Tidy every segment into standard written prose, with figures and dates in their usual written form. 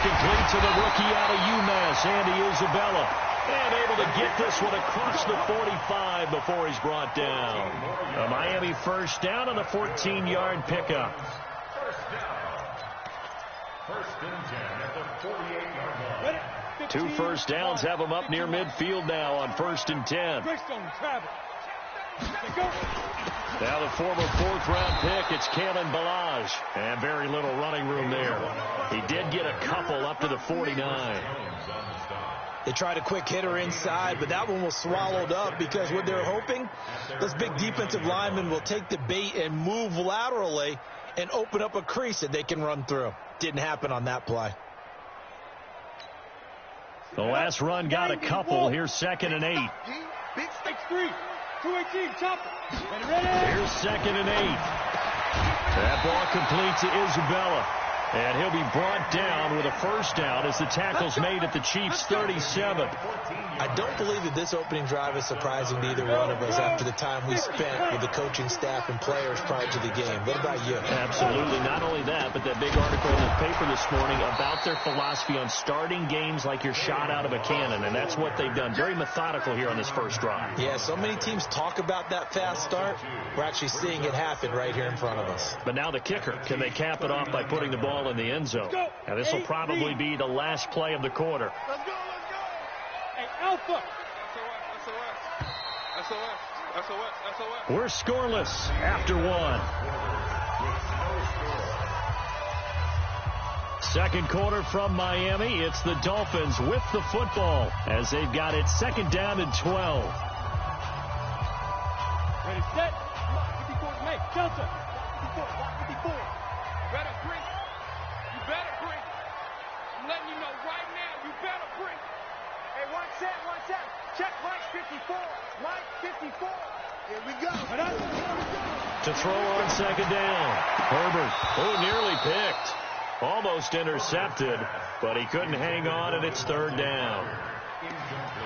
complete to the rookie out of UMass, Andy Isabella. And able to get this one across the 45 before he's brought down. A Miami first down on a 14-yard pickup. First and 10 at the 48-yard line. 2 first downs have him up near midfield now on first and 10. Now the former 4th-round pick, it's Kalen Ballage. And very little running room there. He did get a couple up to the 49. They tried a quick hitter inside, but that one was swallowed up because what they're hoping, this big defensive lineman will take the bait and move laterally and open up a crease that they can run through. Didn't happen on that play. The last run got a couple. Here's 2nd and 8. Big stick 3. 218, chopper. Here's 2nd and 8. That ball complete to Isabella. And he'll be brought down with a first down as the tackle's made at the Chiefs' 37. I don't believe that this opening drive is surprising to either one of us after the time we spent with the coaching staff and players prior to the game. What about you? Absolutely. Not only that, but that big article in the paper this morning about their philosophy on starting games like you're shot out of a cannon, and that's what they've done. Very methodical here on this first drive. Yeah, so many teams talk about that fast start. We're actually seeing it happen right here in front of us. But now the kicker. Can they cap it off by putting the ball in the end zone? Now this will probably be the last play of the quarter. Let's go. Hey, Alpha. SOS. We're scoreless after 1. Second quarter from Miami. It's the Dolphins with the football as they've got it 2nd down and 12. Ready, set. 54, hey, Delta. 54. Better bring. You better bring. I'm letting you know right now, you better bring. Hey, one set. Check Mike 54. Mike 54. Here we go. To throw on 2nd down. Herbert, nearly picked. Almost intercepted, but he couldn't hang on, and it's 3rd down.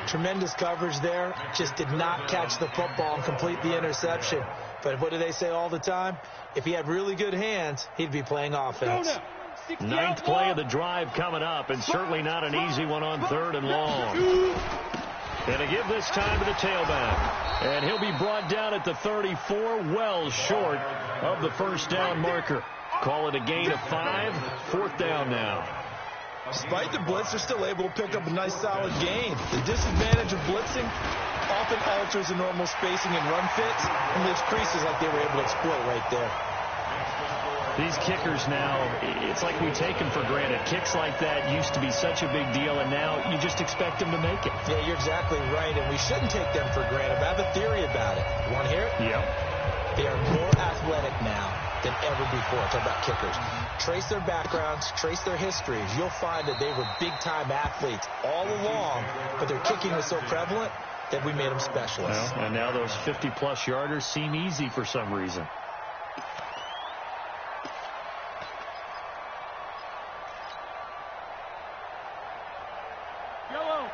Tremendous coverage there. Just did not catch the football and complete the interception. But what do they say all the time? If he had really good hands, he'd be playing offense. 9th play of the drive coming up, and certainly not an easy one on 3rd and long. And to give this time to the tailback. And he'll be brought down at the 34, well short of the first down marker. Call it a gain of 5, 4th down now. Despite the blitz, they're still able to pick up a nice solid gain. The disadvantage of blitzing often alters the normal spacing and run fits and leaves creases like they were able to exploit right there. These kickers now, it's like we take them for granted. Kicks like that used to be such a big deal, and now you just expect them to make it. Yeah, you're exactly right, and we shouldn't take them for granted. But I have a theory about it. You want to hear it? Yep. They are more athletic now than ever before. Talk about kickers. Trace their backgrounds, trace their histories. You'll find that they were big-time athletes all along, but their kicking was so prevalent that we made them specialists. Well, and now those 50-plus yarders seem easy for some reason.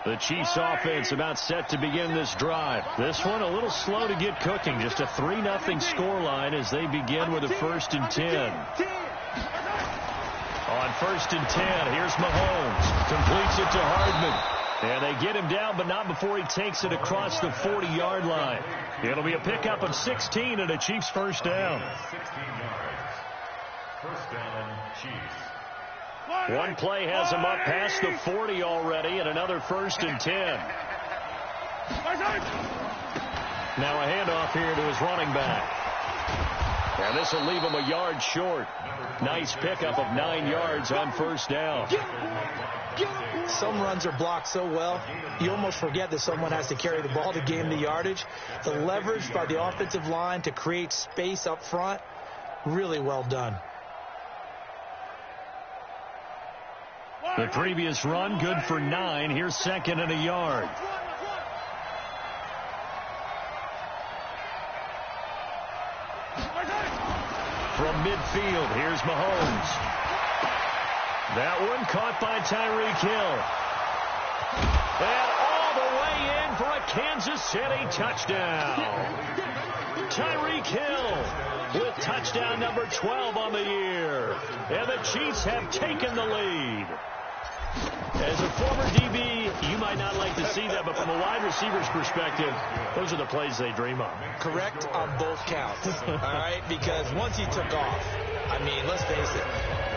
The Chiefs offense about set to begin this drive. This one a little slow to get cooking. Just a 3-0 scoreline as they begin with a 1st and 10. On 1st and 10, here's Mahomes. Completes it to Hardman. And they get him down, but not before he takes it across the 40-yard line. It'll be a pickup of 16 and a Chiefs first down. 16 yards. First down, Chiefs. One play has him up past the 40 already, and another 1st and 10. Now a handoff here to his running back. And this will leave him a yard short. Nice pickup of 9 yards on 1st down. Some runs are blocked so well, you almost forget that someone has to carry the ball to gain the yardage. The leverage by the offensive line to create space up front, really well done. The previous run, good for 9. Here's 2nd and a yard. From midfield, here's Mahomes. That one caught by Tyreek Hill. And all the way in for a Kansas City touchdown. Tyreek Hill with touchdown number 12 on the year. And the Chiefs have taken the lead. as a former DB, you might not like to see that, but from a wide receiver's perspective, those are the plays they dream of. Correct on both counts, all right? Because once he took off, I mean, let's face it,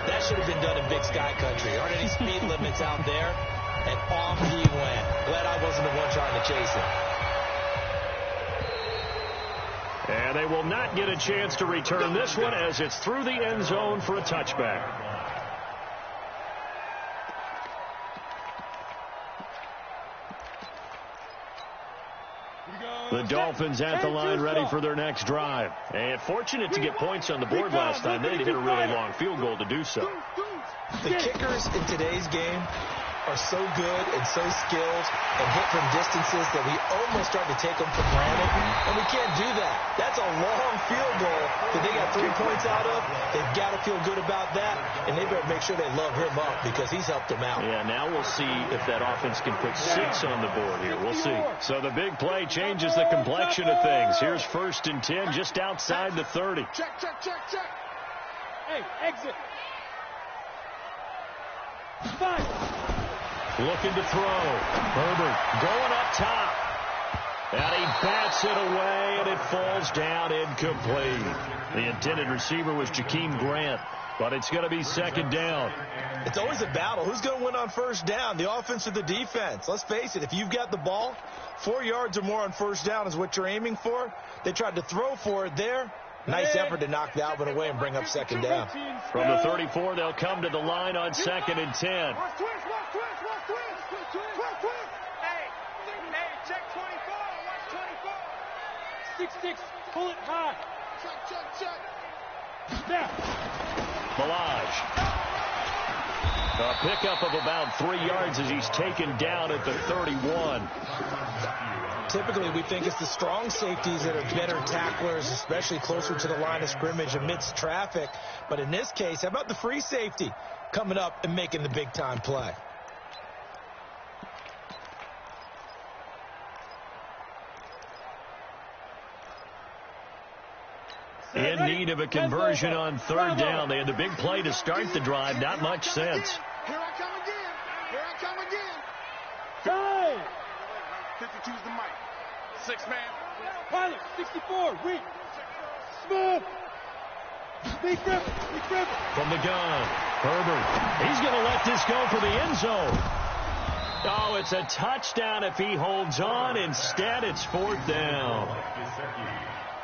that should have been done in Big Sky Country. Aren't any speed limits out there? And off he went. Glad I wasn't the one trying to chase him. And they will not get a chance to return this one as it's through the end zone for a touchback. The Dolphins at the line ready for their next drive. And fortunate to get points on the board last time. They had to hit a really long field goal to do so. The kickers in today's game are so good and so skilled and hit from distances that we almost start to take them for granted, and we can't do that. That's a long field goal that they got 3 points out of. They've got to feel good about that, and they better make sure they love him up because he's helped them out. Yeah, now we'll see if that offense can put 6 on the board here. We'll see. So the big play changes the complexion of things. Here's 1st and 10 just outside the 30. Check. Hey, exit. 5. Looking to throw. Herbert going up top. And he bats it away, and it falls down incomplete. The intended receiver was Jakeem Grant, but it's going to be 2nd down. It's always a battle. Who's going to win on 1st down, the offense or the defense? Let's face it, if you've got the ball, 4 yards or more on 1st down is what you're aiming for. They tried to throw for it there. Nice effort to knock that one away and bring up 2nd down. From the 34, they'll come to the line on 2nd and 10. Hey, check 24. Watch 24. 6-6. Pull it high. Check. Snap. Malage. A pickup of about 3 yards as he's taken down at the 31. Typically, we think it's the strong safeties that are better tacklers, especially closer to the line of scrimmage amidst traffic. But in this case, how about the free safety coming up and making the big-time play? In need of a conversion on 3rd down. They had the big play to start the drive. Not much sense. Here I come again. Hey! 52's the mic. 6-man. Pilot, 64. Weak. Smooth. Big grip. From the gun, Herbert. He's going to let this go for the end zone. Oh, it's a touchdown if he holds on. Instead, it's 4th down.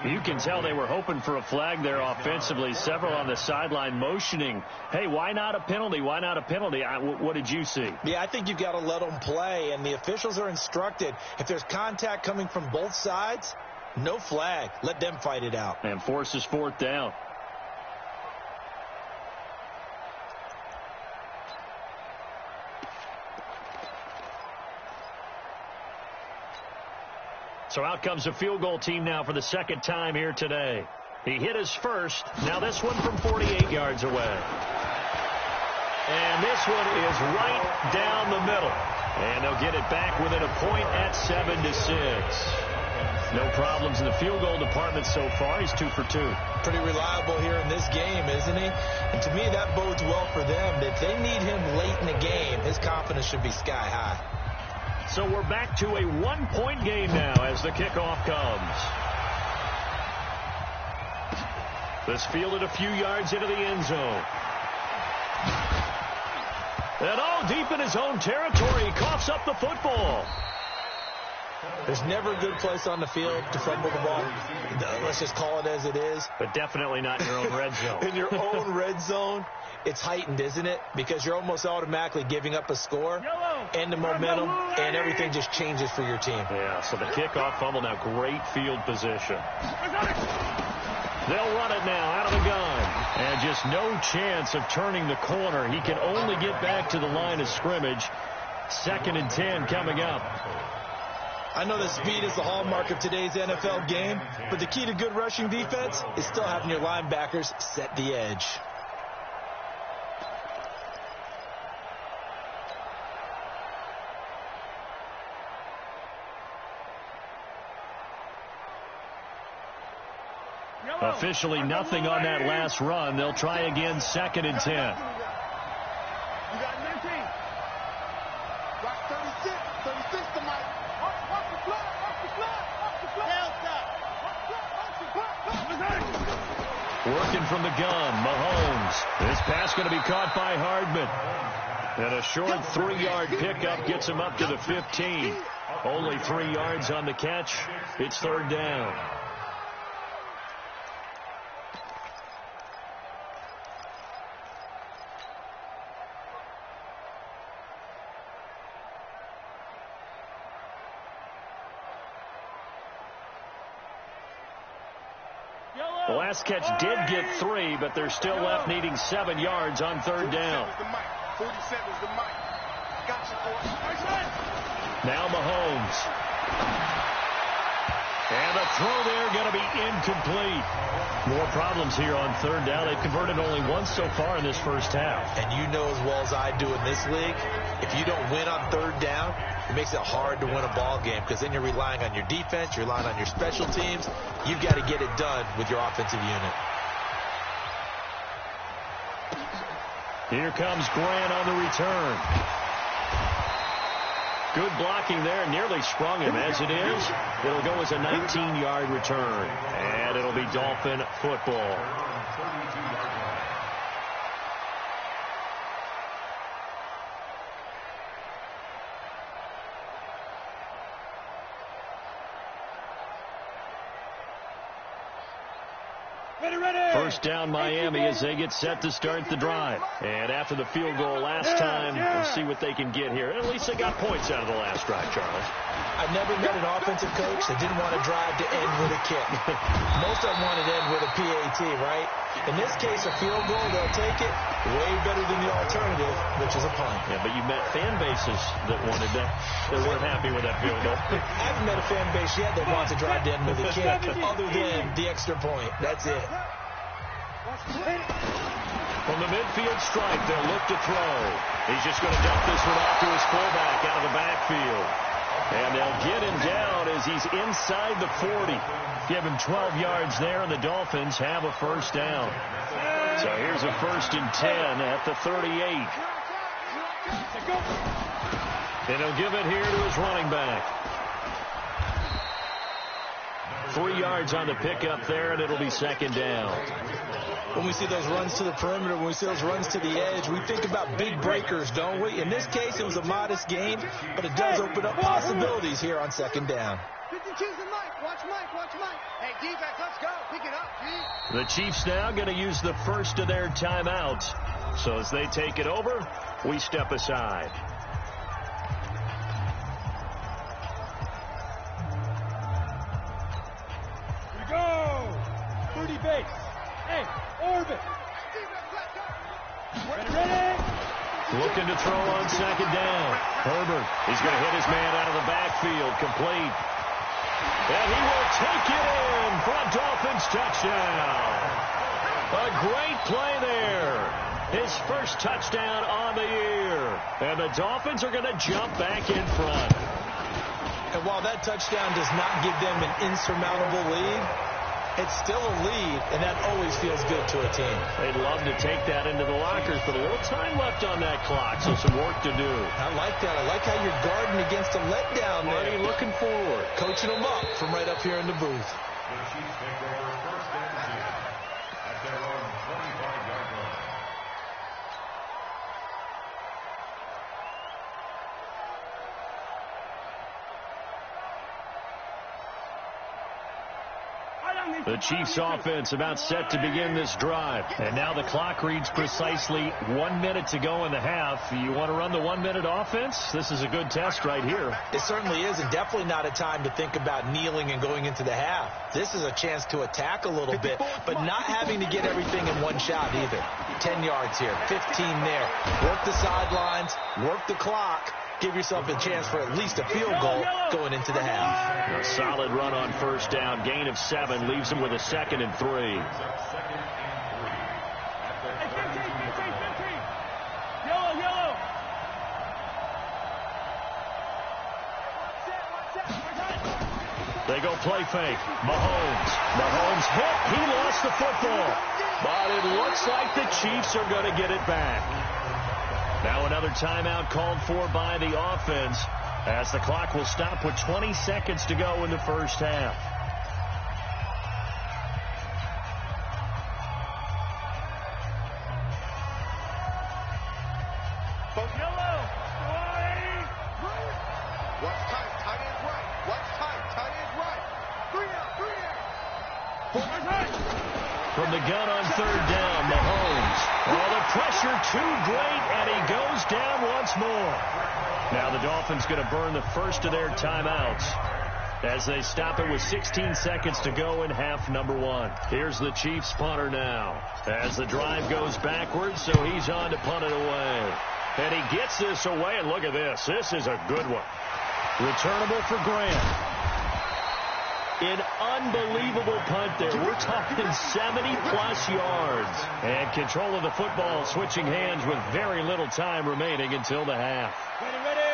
You can tell they were hoping for a flag there offensively. Several on the sideline motioning, hey, why not a penalty? Why not a penalty? What did you see? Yeah, I think you've got to let them play, and the officials are instructed. If there's contact coming from both sides, no flag. Let them fight it out. And forces 4th down. So out comes a field goal team now for the 2nd time here today. He hit his first. Now this one from 48 yards away. And this one is right down the middle. And they'll get it back within a point at 7-6. No problems in the field goal department so far. He's 2 for 2. Pretty reliable here in this game, isn't he? And to me, that bodes well for them. If they need him late in the game, his confidence should be sky high. So we're back to a 1-point game now as the kickoff comes. This fielded a few yards into the end zone. And deep in his own territory, he coughs up the football. There's never a good place on the field to fumble the ball. Let's just call it as it is. But definitely not in your own red zone. In your own red zone, it's heightened, isn't it? Because you're almost automatically giving up a score and the momentum, and everything just changes for your team. Yeah, so the kickoff fumble now, great field position. They'll run it now out of the gun. And just no chance of turning the corner. He can only get back to the line of scrimmage. 2nd and 10 coming up. I know that speed is the hallmark of today's NFL game, but the key to good rushing defense is still having your linebackers set the edge. Officially nothing on that last run. They'll try again 2nd and 10. You got 19. working from the gun. Mahomes. This pass going to be caught by Hardman. And a short 3-yard pickup gets him up to the 15. Only 3 yards on the catch. It's third down. The last catch did get 3, but they're still left needing 7 yards on third down. 47's the mic. Gotcha, Now Mahomes. And the throw there going to be incomplete. More problems here on third down. They've converted only once so far in this first half. And you know as well as I do in this league, if you don't win on third down, it makes it hard to win a ball game because then you're relying on your defense, you're relying on your special teams. You've got to get it done with your offensive unit. Here comes Grant on the return. Good blocking there. Nearly sprung him. As it is, it'll go as a 19-yard return. And it'll be Dolphin football. First down Miami as they get set to start the drive. And after the field goal last time, we'll see what they can get here. At least they got points out of the last drive, Charles. I've never met an offensive coach that didn't want to drive to end with a kick. Most of them want to end with a PAT, right? In this case, a field goal, they'll take it way better than the alternative, which is a punt. Yeah, but you met fan bases that wanted that. They weren't happy with that field goal. I haven't met a fan base yet that wants to drive to end with a kick other than the extra point. That's it. From the midfield stripe, they'll look to throw. He's just going to dump this one off to his fullback out of the backfield. And they'll get him down as he's inside the 40. Give him 12 yards there, and the Dolphins have a first down. So here's a 1st and 10 at the 38. And he'll give it here to his running back. 3 yards on the pickup there, and it'll be second down. When we see those runs to the perimeter, when we see those runs to the edge, we think about big breakers, don't we? In this case, it was a modest gain, but it does open up possibilities here on second down. Watch Mike. Hey, defense, let's go. Pick it up, G. The Chiefs now going to use the first of their timeouts. So as they take it over, we step aside. Here we go. 30 base. Hey, orbit. Ready. Looking to throw on second down. Herbert is going to hit his man out of the backfield. Complete. And he will take it in for a Dolphins touchdown. A great play there. His first touchdown on the year. And the Dolphins are going to jump back in front. And while that touchdown does not give them an insurmountable lead, it's still a lead, and that always feels good to a team. They'd love to take that into the lockers, but a little time left on that clock, so some work to do. I like that. I like how you're guarding against a letdown there. Marty looking forward. Coaching them up from right up here in the booth. The Chiefs take over 1st and 10 at their own 25-yard line. The Chiefs offense about set to begin this drive. And now the clock reads precisely 1 minute to go in the half. You want to run the 1 minute offense? This is a good test right here. It certainly is, and definitely not a time to think about kneeling and going into the half. This is a chance to attack a little bit, but not having to get everything in one shot either. 10 yards here, 15 there. Work the sidelines, work the clock. Give yourself a chance for at least a field goal going into the half. A solid run on first down. Gain of 7 leaves them with a 2nd and 3. Yellow. They go play fake. Mahomes hit. He lost the football. But it looks like the Chiefs are going to get it back. Now another timeout called for by the offense as the clock will stop with 20 seconds to go in the first half. from the gun on third down. Mahomes. Oh, the pressure too great, and he goes down once more. Now the Dolphins going to burn the first of their timeouts as they stop it with 16 seconds to go in half number one. Here's the Chiefs punter now as the drive goes backwards, so he's on to punt it away. And he gets this away, and look at this. This is a good one. Returnable for Grant. An unbelievable punt there. We're talking 70-plus yards. And control of the football switching hands with very little time remaining until the half.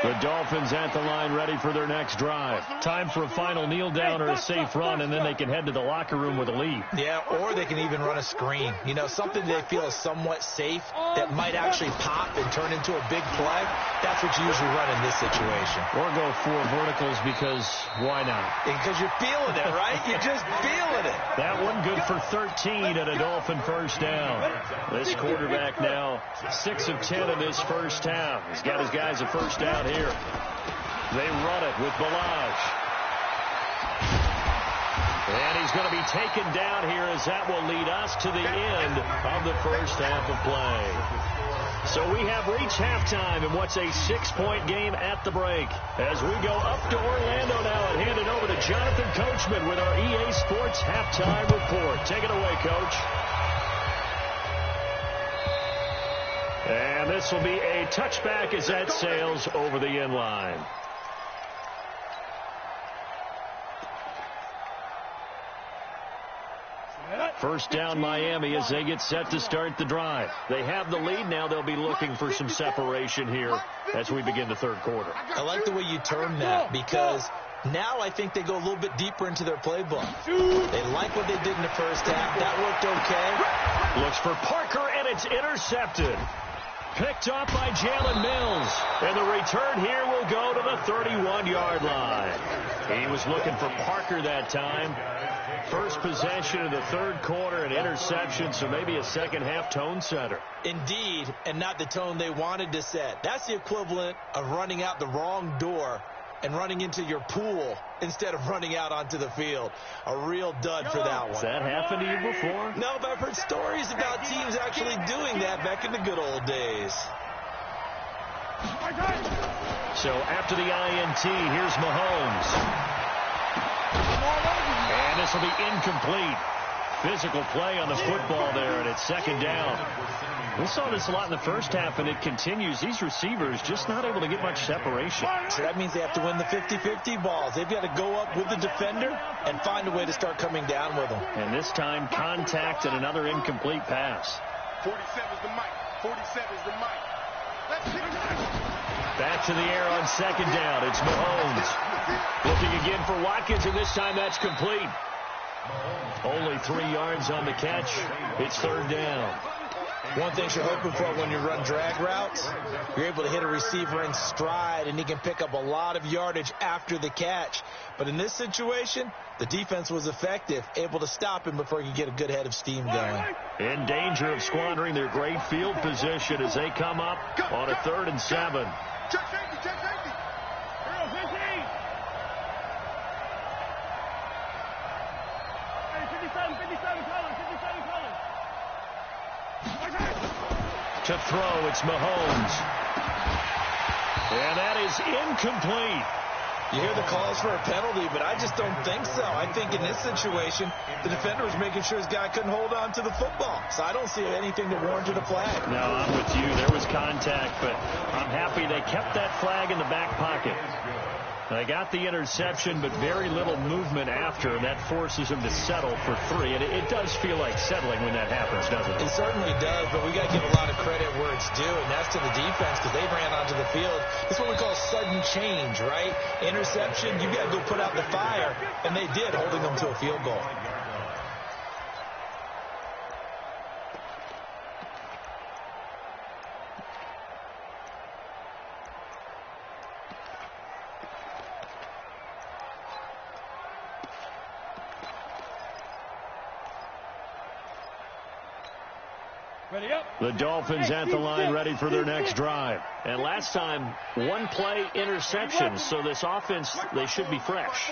The Dolphins at the line ready for their next drive. Time for a final kneel down or a safe run, and then they can head to the locker room with a lead. Yeah, or they can even run a screen. You know, something they feel is somewhat safe that might actually pop and turn into a big play. That's what you usually run in this situation. Or go for verticals because why not? Because you're feeling it, right? You're just feeling it. That one good for 13 and a Dolphin first down. This quarterback now 6 of 10 in this first half. He's got his guys a first down here. They run it with Balazs. And he's going to be taken down here as that will lead us to the end of the first half of play. So we have reached halftime in what's a 6-point game at the break. As we go up to Orlando now and hand it over to Jonathan Coachman with our EA Sports halftime report. Take it away, Coach. And this will be a touchback as that sails over the end line. First down Miami as they get set to start the drive. They have the lead. Now they'll be looking for some separation here as we begin the third quarter. I like the way you term that because now I think they go a little bit deeper into their playbook. They like what they did in the first half. That worked okay. Looks for Parker, and it's intercepted. Picked up by Jalen Mills. And the return here will go to the 31-yard line. He was looking for Parker that time. First possession of the third quarter, an interception, so maybe a second-half tone setter. Indeed, and not the tone they wanted to set. That's the equivalent of running out the wrong door and running into your pool instead of running out onto the field. A real dud for that one. Has that happened to you before? No, but I've heard stories about teams actually doing that back in the good old days. So after the INT, here's Mahomes. And this will be incomplete. Physical play on the football there, and it's second down. We saw this a lot in the first half, and it continues. These receivers just not able to get much separation. So that means they have to win the 50-50 balls. They've got to go up with the defender and find a way to start coming down with them. And this time, contact and another incomplete pass. 47's the mic. 47's the mic. Let's hit it. Back to the air on second down. It's Mahomes. Looking again for Watkins, and this time that's complete. Only 3 yards on the catch. It's third down. One thing you're hoping for when you run drag routes, you're able to hit a receiver in stride, and he can pick up a lot of yardage after the catch. But in this situation, the defense was effective, able to stop him before he could get a good head of steam going. In danger of squandering their great field position as they come up on a 3rd and 7. Check safety, check safety. Girl, 15. Hey, 57, Collins, 57, Collins. To throw, it's Mahomes. And that is incomplete. You hear the calls for a penalty, but I just don't think so. I think in this situation, the defender was making sure his guy couldn't hold on to the football. So I don't see anything that warranted a flag. No, I'm with you. There was contact, but I'm happy they kept that flag in the back pocket. They got the interception, but very little movement after, and that forces them to settle for 3. And it does feel like settling when that happens, doesn't it? It certainly does, but we got to give a lot of credit where it's due, and that's to the defense because they ran onto the field. It's what we call sudden change, right? Interception, you got to go put out the fire, and they did, holding them to a field goal. The Dolphins at the line ready for their next drive. And last time, one-play interception, so this offense, they should be fresh.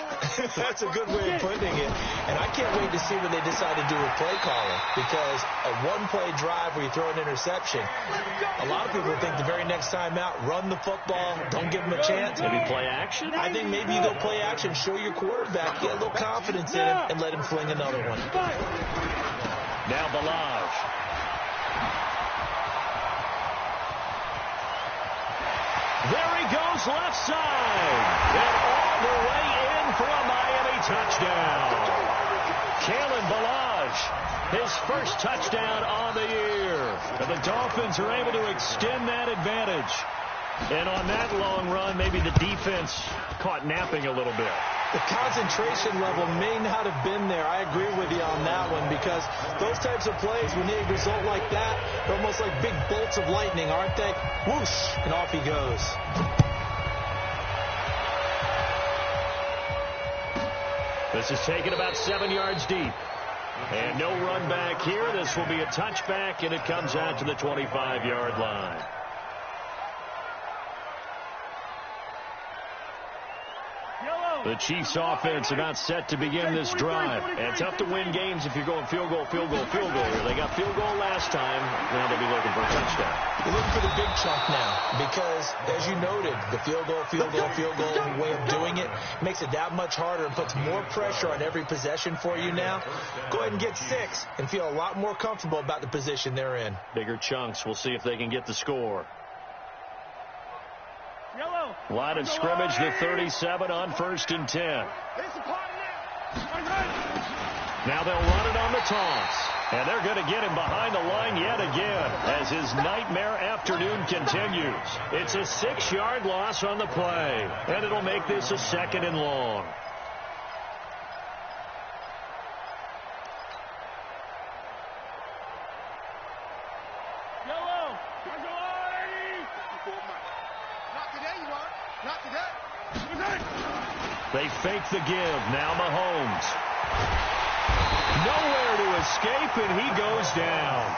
That's a good way of putting it. And I can't wait to see what they decide to do with play calling, because a one-play drive where you throw an interception, a lot of people think the very next time out, run the football, don't give them a chance. Maybe play action? I think maybe you go play action, show your quarterback, get a little confidence in him, and let him fling another one. Now Balaj. There he goes left side. And all the way in for a Miami touchdown. Kalen Balaj, his first touchdown on the year. And the Dolphins are able to extend that advantage. And on that long run, maybe the defense caught napping a little bit. The concentration level may not have been there. I agree with you on that one, because those types of plays, when they result like that, they're almost like big bolts of lightning, aren't they? Whoosh, and off he goes. This is taken about 7 yards deep. And no run back here. This will be a touchback, and it comes out to the 25-yard line. The Chiefs offense about set to begin this drive. And it's tough to win games if you're going field goal, field goal, field goal here. They got field goal last time. Now they'll be looking for a touchdown. You're looking for the big chunk now, because, as you noted, the field goal way of doing it makes it that much harder and puts more pressure on every possession for you now. Go ahead and get 6 and feel a lot more comfortable about the position they're in. Bigger chunks. We'll see if they can get the score. Line of scrimmage, the 37 on 1st and 10. Now they'll run it on the toss. And they're going to get him behind the line yet again as his nightmare afternoon continues. It's a 6-yard loss on the play. And it'll make this a 2nd and long. They fake the give. Now Mahomes. Nowhere to escape, and he goes down.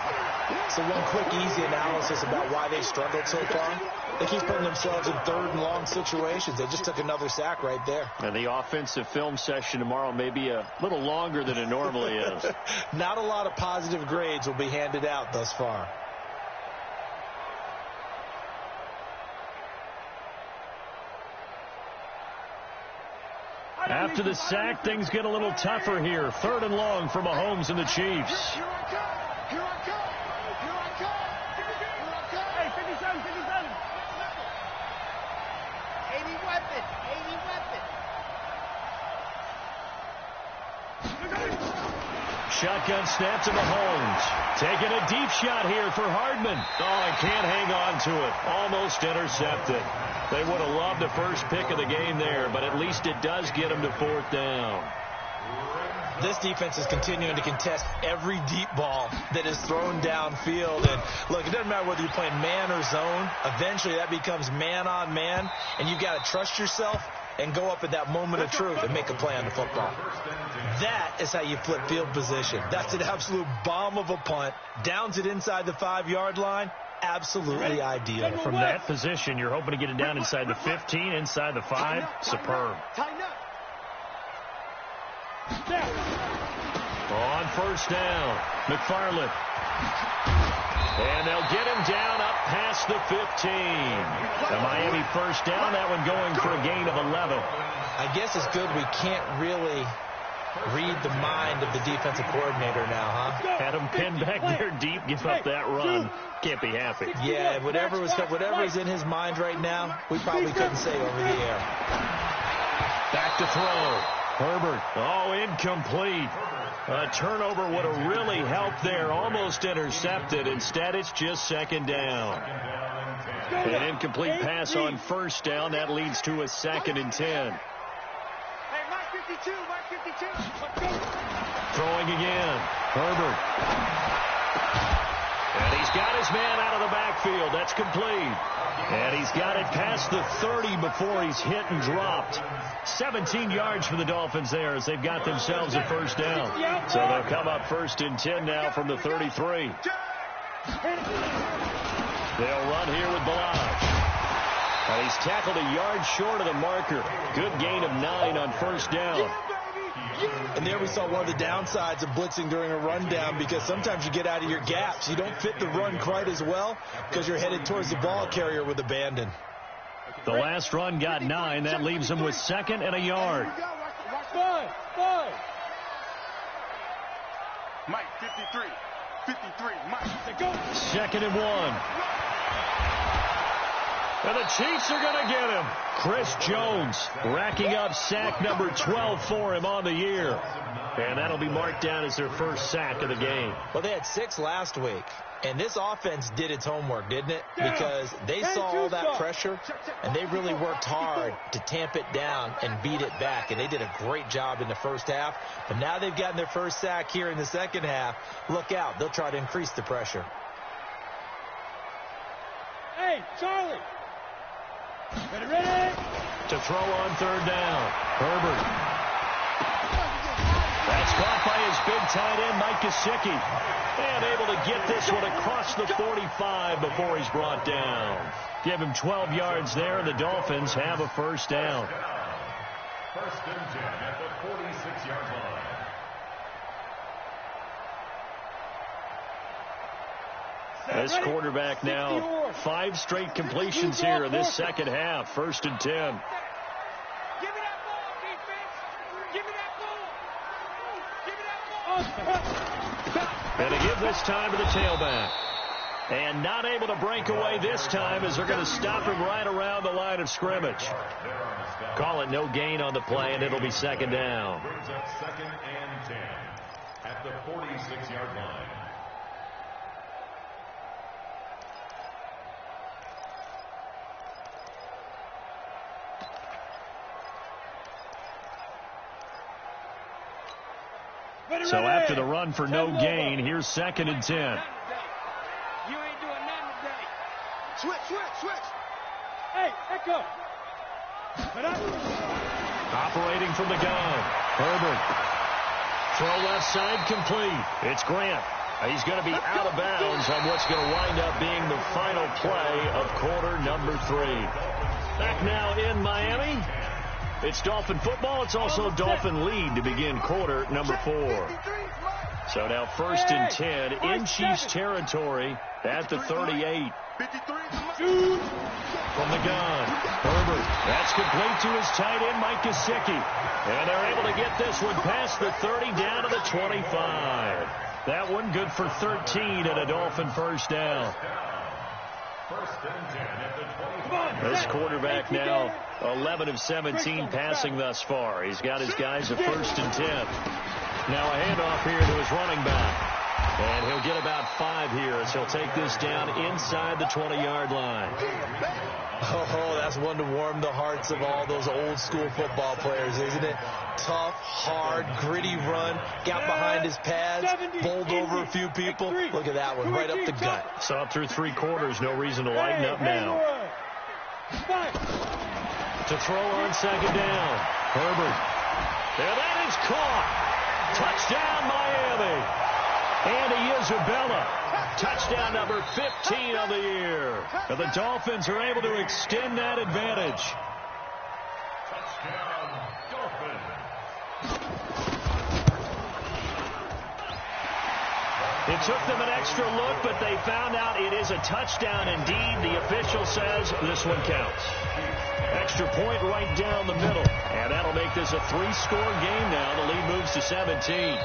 So one quick, easy analysis about why they struggled so far. They keep putting themselves in 3rd and long situations. They just took another sack right there. And the offensive film session tomorrow may be a little longer than it normally is. Not a lot of positive grades will be handed out thus far. After the sack, things get a little tougher here. 3rd and long for Mahomes and the Chiefs. Here I come. Here I come. Here I come. Hey, 57, 57. 80 weapon. 80 weapon. Shotgun snap to Mahomes. Taking a deep shot here for Hardman. Oh, and can't hang on to it. Almost intercepted. They would have loved the first pick of the game there, but at least it does get them to 4th down. This defense is continuing to contest every deep ball that is thrown downfield. And look, it doesn't matter whether you're playing man or zone. Eventually that becomes man on man, and you've got to trust yourself and go up at that moment of truth and make a play on the football. That is how you flip field position. That's an absolute bomb of a punt. Downs it inside the 5-yard line. Absolutely ideal. From that position, you're hoping to get it down inside the 15, inside the 5. Superb. On 1st down, McFarland. And they'll get him down up past the 15. The Miami 1st down, that one going for a gain of 11. I guess it's good we can't really read the mind of the defensive coordinator now, huh? Had him pinned back there deep, give up that run. Can't be happy. Yeah, whatever is in his mind right now, we probably couldn't say over the air. Back to throw. Herbert. Oh, incomplete. A turnover would have really helped there. Almost intercepted. Instead, it's just 2nd down. An incomplete pass on 1st down. That leads to a 2nd and 10. Hey, Mark 52, Mark 52. Throwing again. Herbert. And he's got his man out of the backfield. That's complete. And he's got it past the 30 before he's hit and dropped. 17 yards for the Dolphins there as they've got themselves a 1st down. So they'll come up 1st and 10 now from the 33. They'll run here with Balazs. And he's tackled a yard short of the marker. Good gain of 9 on first down. And there we saw one of the downsides of blitzing during a rundown, because sometimes you get out of your gaps. You don't fit the run quite as well because you're headed towards the ball carrier with abandon. The last run got 9. That leaves him with 2nd and a yard. Mike, 53. 53, Mike. Go. 2nd and 1. And the Chiefs are going to get him. Chris Jones racking up sack number 12 for him on the year. And that'll be marked down as their first sack of the game. Well, they had 6 last week. And this offense did its homework, didn't it? Because they saw all that pressure, and they really worked hard to tamp it down and beat it back. And they did a great job in the first half. But now they've gotten their first sack here in the second half. Look out. They'll try to increase the pressure. Hey, Charlie. Ready? To throw on 3rd down. Herbert. That's caught by his big tight end, Mike Gesicki. And able to get this one across the 45 before he's brought down. Give him 12 yards there, and the Dolphins have a first down. 1st and 10 at the 46-yard line. This quarterback now 5 straight completions here in this second half. 1st and 10. Give me that ball, defense. Give me that ball. Give me that ball. And to give this time to the tailback. And not able to break away this time, as they're going to stop him right around the line of scrimmage. Call it no gain on the play, and it'll be 2nd down. Brings up 2nd and 10 at the 46-yard line. So after the run for no gain, here's 2nd and 10. You ain't doing nothing today. Switch. Hey, echo. Operating from the gun. Herbert. Throw left side complete. It's Grant. He's going to be out of bounds on what's going to wind up being the final play of quarter number 3. Back now in Miami. It's Dolphin football. It's also Dolphin lead to begin quarter number 4. So now 1st and 10 in Chiefs territory at the 38. From the gun, Herbert. That's complete to his tight end, Mike Gesicki. And they're able to get this one past the 30 down to the 25. That one good for 13 and a Dolphin first down. 1st and 10 at the 25. This quarterback now 11 of 17 passing thus far. He's got his guys at 1st and 10. Now a handoff here to his running back. And he'll get about 5 here as he'll take this down inside the 20-yard line. Oh, that's one to warm the hearts of all those old school football players, isn't it? Tough, hard, gritty run. Got behind his pads, bowled over a few people. Look at that one, right up the gut. So up through 3 quarters, no reason to lighten up now. To throw on 2nd down. Herbert. And that is caught. Touchdown, Miami. Andy Isabella, touchdown number 15 on the year. And the Dolphins are able to extend that advantage. Touchdown, Dolphins. It took them an extra look, but they found out it is a touchdown indeed. The official says this one counts. Extra point right down the middle. And that'll make this a 3-score game now. The lead moves to 17.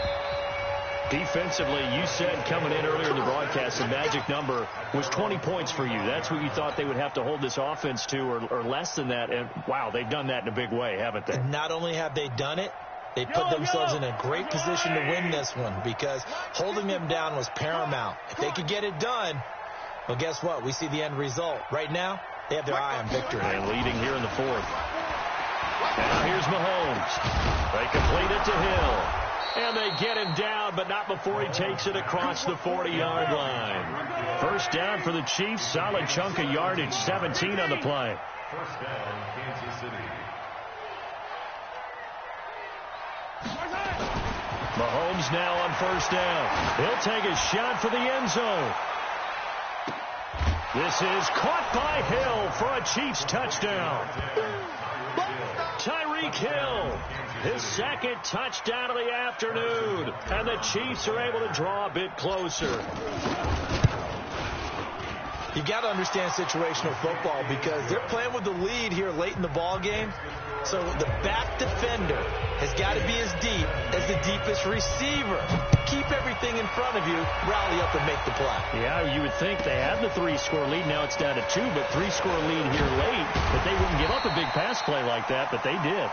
Defensively, you said coming in earlier in the broadcast, the magic number was 20 points for you. That's what you thought they would have to hold this offense to, or less than that. And, wow, they've done that in a big way, haven't they? Not only have they done it, they put themselves in a great position to win this one, because holding them down was paramount. If they could get it done, well, guess what? We see the end result. Right now, they have their eye on victory. And leading here in the 4th. Now here's Mahomes. They complete it to Hill. And they get him down, but not before he takes it across the 40-yard line. First down for the Chiefs. Solid chunk of yardage. 17 on the play. First down, Kansas City. Mahomes now on first down. He'll take a shot for the end zone. This is caught by Hill for a Chiefs touchdown. Tyreek Hill, his second touchdown of the afternoon. And the Chiefs are able to draw a bit closer. You got to understand situational football because they're playing with the lead here late in the ball game. So the back defender has got to be as deep as the deepest receiver. Keep everything in front of you, rally up and make the play. Yeah, you would think they had the 3-score lead. Now it's down to 2, but 3-score lead here late. But they wouldn't give up a big pass play like that, but they did.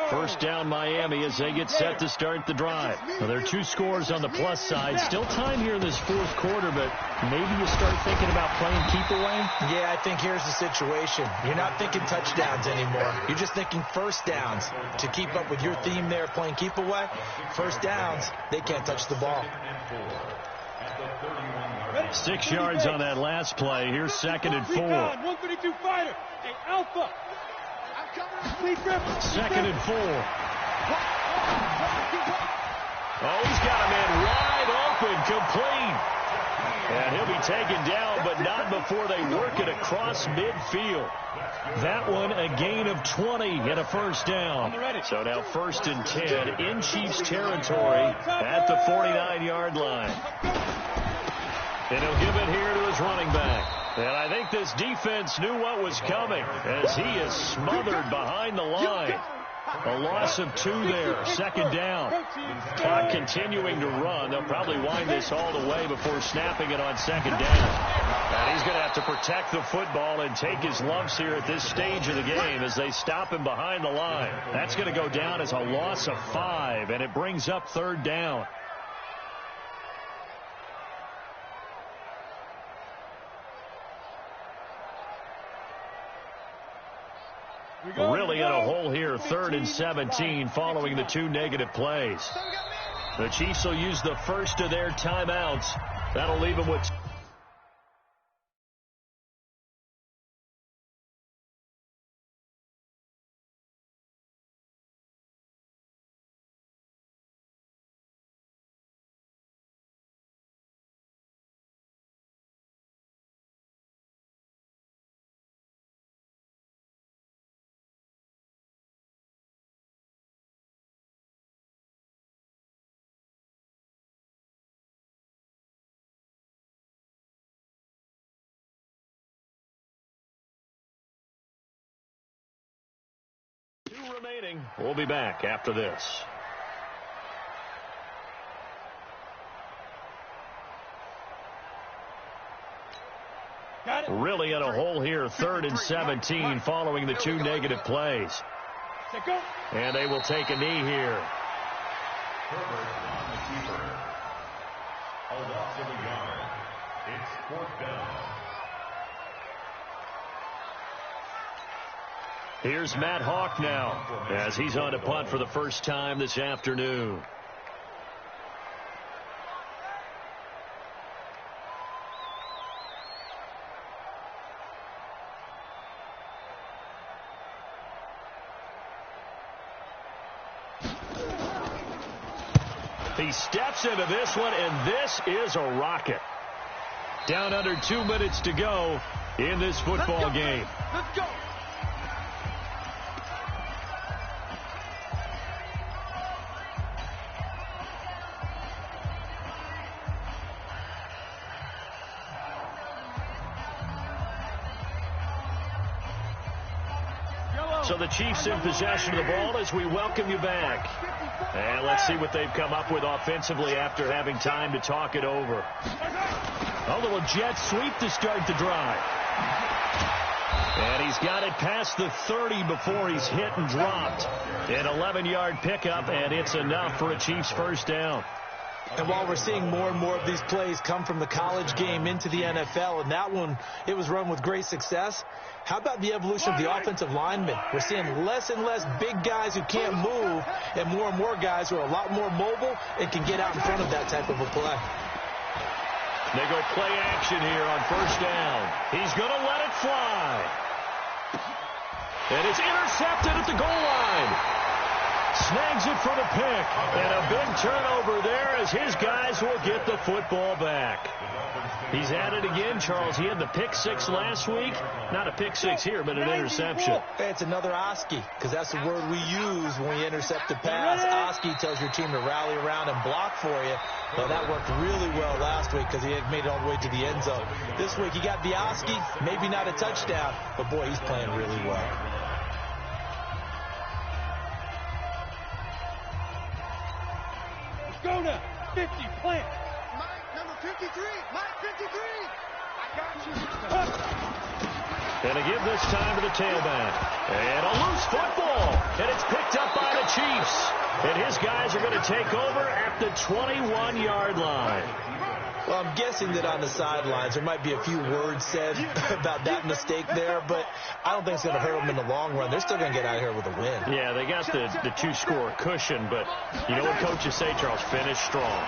First down Miami as they get set to start the drive. Now, there are 2 scores on the plus side. Still time here in this fourth quarter, but maybe you start thinking about playing keep away? Yeah, I think here's the situation. You're not thinking touchdowns anymore. You're just thinking first downs. To keep up with your theme there, playing keep away, first downs, they can't touch the ball. 6 yards on that last play. Here's 2nd and 4. 132 fighter. Hey, Alpha. 2nd and 4. Oh, he's got a man wide open, complete. And he'll be taken down, but not before they work it across midfield. That one a gain of 20 and a first down. So now 1st and 10 in Chiefs territory at the 49-yard line. And he'll give it here to his running back. And I think this defense knew what was coming as he is smothered behind the line. A loss of 2 there, 2nd down. Clock continuing to run. They'll probably wind this all the way before snapping it on 2nd down. And he's going to have to protect the football and take his lumps here at this stage of the game as they stop him behind the line. That's going to go down as a loss of 5, and it brings up 3rd down. Really in a hole here, 3rd and 17 following the 2 negative plays. The Chiefs will use the first of their timeouts. That'll leave them with... remaining. We'll be back after this. Really in a hole here, 3rd and 17 following the 2 negative plays. And they will take a knee here. It's 4th down. Here's Matt Hawk now as he's on to punt for the first time this afternoon. He steps into this one, and this is a rocket. Down under 2 minutes to go in this football game. Let's go. So the Chiefs in possession of the ball as we welcome you back. And let's see what they've come up with offensively after having time to talk it over. A little jet sweep to start the drive. And he's got it past the 30 before he's hit and dropped. An 11-yard pickup, and it's enough for a Chiefs first down. And while we're seeing more and more of these plays come from the college game into the NFL, and that one, it was run with great success, how about the evolution of the offensive linemen? We're seeing less and less big guys who can't move and more guys who are a lot more mobile and can get out in front of that type of a play. They go play action here on first down. He's going to let it fly. And it's intercepted at the goal line. Snags it for the pick. And a big turnover there as his guys will get the football back. He's at it again, Charles. He had the pick six last week. Not a pick six here, but an interception. It's another Oski, because that's the word we use when we intercept a pass. Oski tells your team to rally around and block for you. Well, that worked really well last week because he had made it all the way to the end zone. This week, he got the Oski, maybe not a touchdown, but boy, he's playing really well. Let's go now. 50, plant. Mike, number 53. Mike, 53. I got you. And to give this time to the tailback. And a loose football. And it's picked up by the Chiefs. And his guys are going to take over at the 21-yard line. Well, I'm guessing that on the sidelines there might be a few words said about that mistake there, but I don't think it's going to hurt them in the long run. They're still going to get out of here with a win. Yeah, they got the two-score cushion, but you know what coaches say, Charles? Finish strong.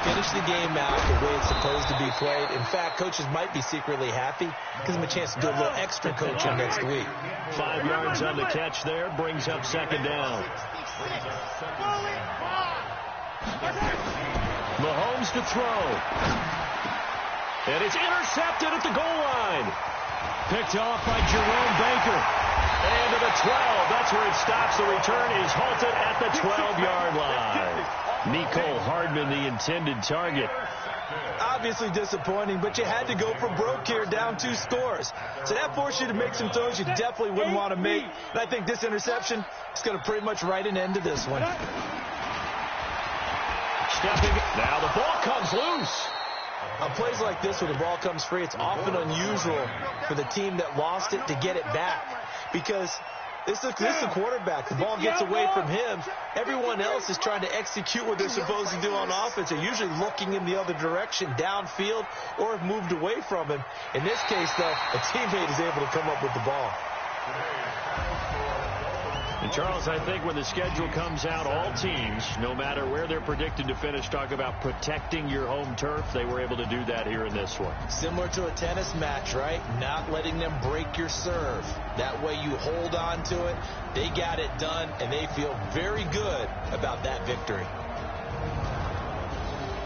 Finish the game out the way it's supposed to be played. In fact, coaches might be secretly happy. Gives them a chance to do a little extra coaching next week. 5 yards on the catch there, brings up second down. Mahomes to throw. And it's intercepted at the goal line. Picked off by Jerome Baker. And to the 12. That's where it stops. The return is halted at the 12-yard line. Mecole Hardman, the intended target. Obviously disappointing, but you had to go for broke here, down 2 scores. So that forced you to make some throws you definitely wouldn't want to make. And I think this interception is going to pretty much write an end to this one. Stepping. Now the ball comes loose. On plays like this where the ball comes free, it's often unusual for the team that lost it to get it back. Because this is the quarterback. The ball gets away from him. Everyone else is trying to execute what they're supposed to do on offense. They're usually looking in the other direction, downfield, or have moved away from him. In this case, though, a teammate is able to come up with the ball. And Charles, I think when the schedule comes out, all teams, no matter where they're predicted to finish, talk about protecting your home turf. They were able to do that here in this one. Similar to a tennis match, right? Not letting them break your serve. That way you hold on to it. They got it done, and they feel very good about that victory.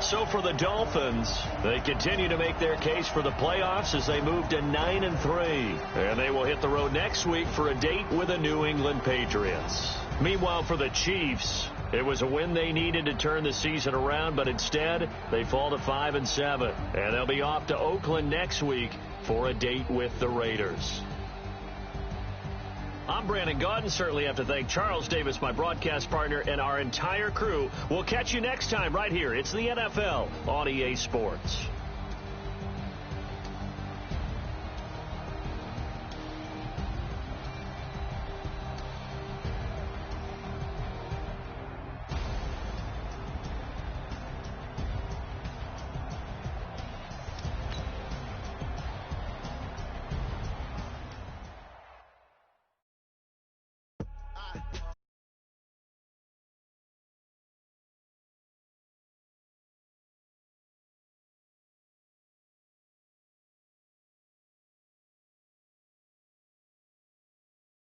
So for the Dolphins, they continue to make their case for the playoffs as they move to 9-3. And they will hit the road next week for a date with the New England Patriots. Meanwhile, for the Chiefs, it was a win they needed to turn the season around, but instead they fall to 5-7. And they'll be off to Oakland next week for a date with the Raiders. I'm Brandon Gaudin. Certainly have to thank Charles Davis, my broadcast partner, and our entire crew. We'll catch you next time right here. It's the NFL on EA Sports.